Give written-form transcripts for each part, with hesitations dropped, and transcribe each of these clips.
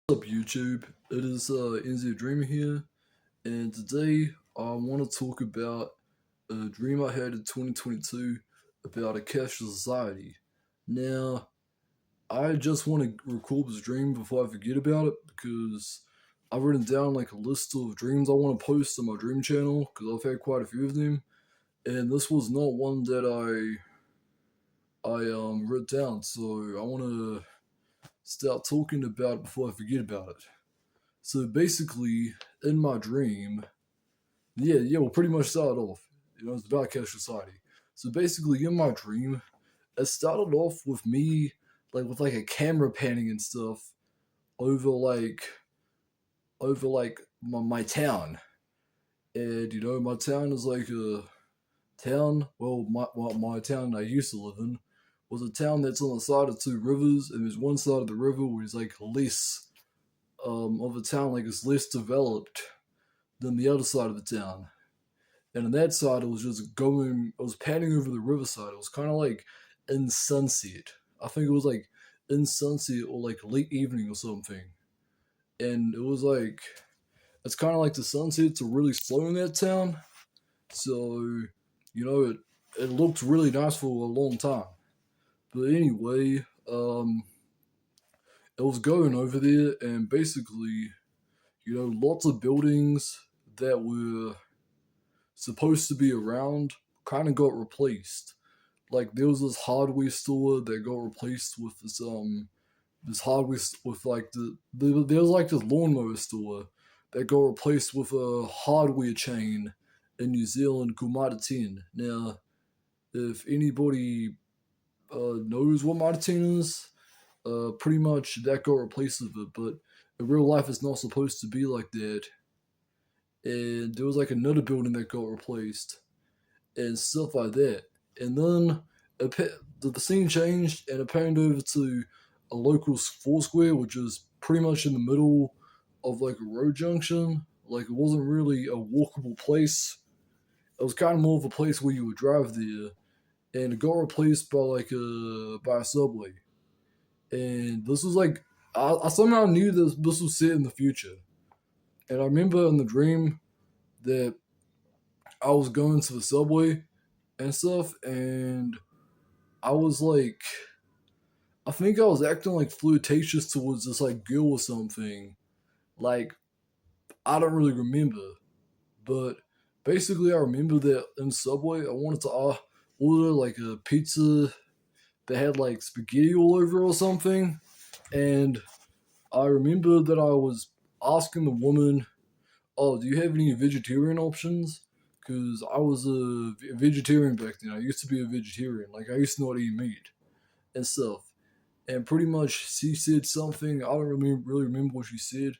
What's up, YouTube? It is NZ Dreamer here, and today I want to talk about a dream I had in 2022 about a cashless society. Now, I just want to record this dream before I forget about it because I've written down like a list of dreams I want to post on my dream channel because I've had quite a few of them, and this was not one that I wrote down. So I want to start talking about it before I forget about it. So basically, in my dream, we'll pretty much start off. It's about cash society. So basically, in my dream, it started off with me, with a camera panning and stuff over over my town, and my town is like a town. Well, my town I used to live in was a town that's on the side of two rivers, and there's one side of the river where it's like less of a town, like it's less developed than the other side of the town. And on that side, it was just going, I was panning over the riverside. It was kind of like in sunset. I think it was like in sunset or like late evening or something. And it was like, it's kind of like the sunsets are really slow in that town. So, it looked really nice for a long time. But anyway, it was going over there and basically, lots of buildings that were supposed to be around kind of got replaced. Like there was this hardware store that got replaced with this hardware with like there was like this lawnmower store that got replaced with a hardware chain in New Zealand called Mitre 10. Now, if anybody knows what Mitre 10 is, pretty much that got replaced with it. But in real life, it's not supposed to be like that. And there was like another building that got replaced and stuff like that. And then the scene changed and it panned over to a local Foursquare, which is pretty much in the middle of like a road junction. Like it wasn't really a walkable place. It was kind of more of a place where you would drive there, and it got replaced by a subway. And this was like I somehow knew this was set in the future. And I remember in the dream that I was going to the subway and stuff, and I was like, I think I was acting like flirtatious towards this like girl or something. Like I don't really remember, but basically I remember that in Subway I wanted to order like a pizza that had like spaghetti all over or something, and I remember that I was asking the woman, "Oh, do you have any vegetarian options?" Because I was a vegetarian back then. I used to be a vegetarian. Like I used to not eat meat and stuff. And pretty much she said something. I don't really remember what she said.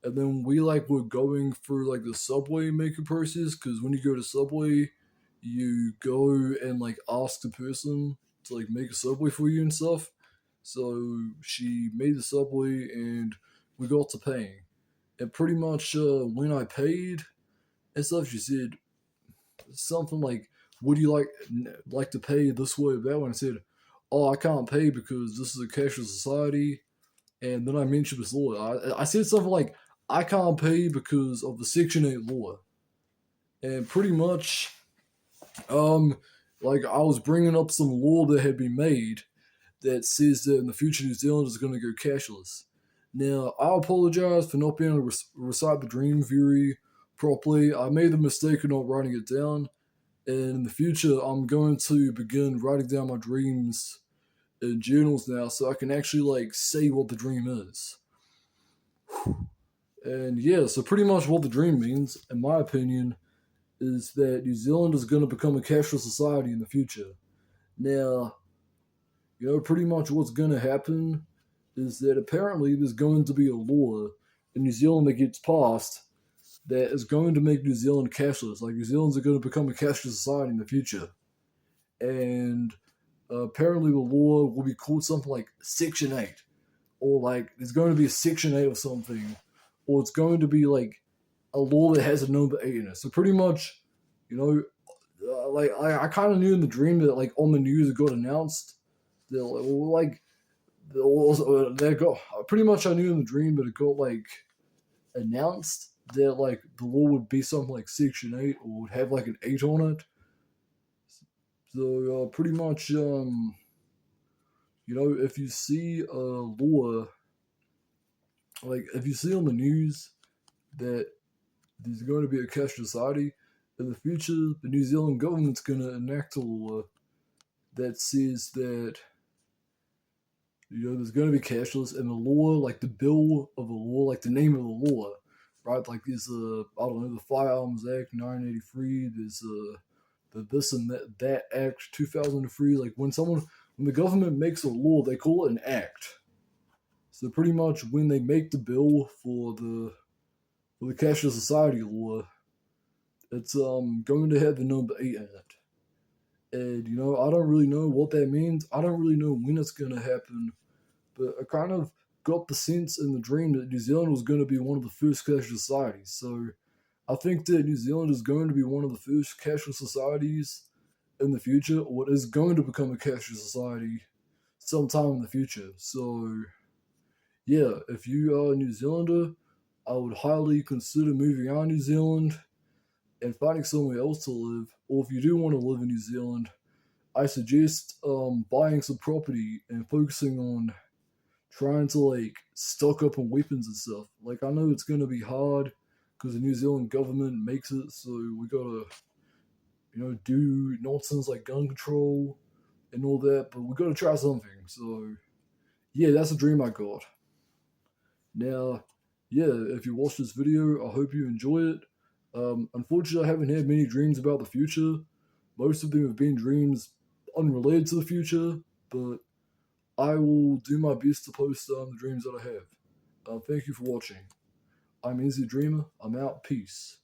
And then we like were going through like the subway maker process because when you go to subway, you go and like ask the person to like make a subway for you and stuff. So she made the subway and we got to paying. And pretty much when I paid and stuff, she said something like, "Would you like to pay this way or that way?" And I said, "Oh, I can't pay because this is a cashless society." And then I mentioned this law. I said something like, "I can't pay because of the Section 8 law." And pretty much, um, like I was bringing up some law that had been made that says that in the future New Zealand is going to go cashless. Now, I apologize for not being able to recite the dream very properly. I made the mistake of not writing it down, and in the future, I'm going to begin writing down my dreams in journals now so I can actually like say what the dream is. And yeah, so pretty much what the dream means, in my opinion, is that New Zealand is going to become a cashless society in the future. Now, pretty much what's going to happen is that apparently there's going to be a law in New Zealand that gets passed that is going to make New Zealand cashless. Like New Zealand's going to become a cashless society in the future. And apparently the law will be called something like Section 8. Or like there's going to be a Section 8 or something. Or it's going to be like a law that has a number 8 in it. So pretty much, you know, I kind of knew in the dream that like on the news it got announced that like also that got pretty much I knew in the dream, but it got like announced that like the law would be something like Section 8 or would have like an 8 on it. So pretty much, if you see a law, like if you see on the news that there's going to be a cash society in the future, the New Zealand government's going to enact a law that says that there's going to be cashless, and the law, like the bill of the law, like the name of the law, right? Like there's I don't know, the Firearms Act 1983. There's the this and that Act 2003. Like when the government makes a law, they call it an act. So pretty much when they make the bill for the cashless society law, it's going to have the number 8 in it. And I don't really know what that means. I don't really know when it's gonna happen, but I kind of got the sense in the dream that New Zealand was going to be one of the first cashless societies. So I think that New Zealand is going to be one of the first cashless societies in the future, or is going to become a cashless society sometime in the future. So yeah, if you are a New Zealander, I would highly consider moving out of New Zealand and finding somewhere else to live. Or if you do want to live in New Zealand, I suggest buying some property and focusing on trying to like stock up on weapons and stuff. Like I know it's gonna be hard because the New Zealand government makes it, so we gotta do nonsense like gun control and all that. But we gotta try something. So yeah, that's a dream I got. Now, yeah, if you watch this video, I hope you enjoy it. Unfortunately, I haven't had many dreams about the future. Most of them have been dreams unrelated to the future, but I will do my best to post the dreams that I have. Thank you for watching. I'm Izzy Dreamer. I'm out. Peace.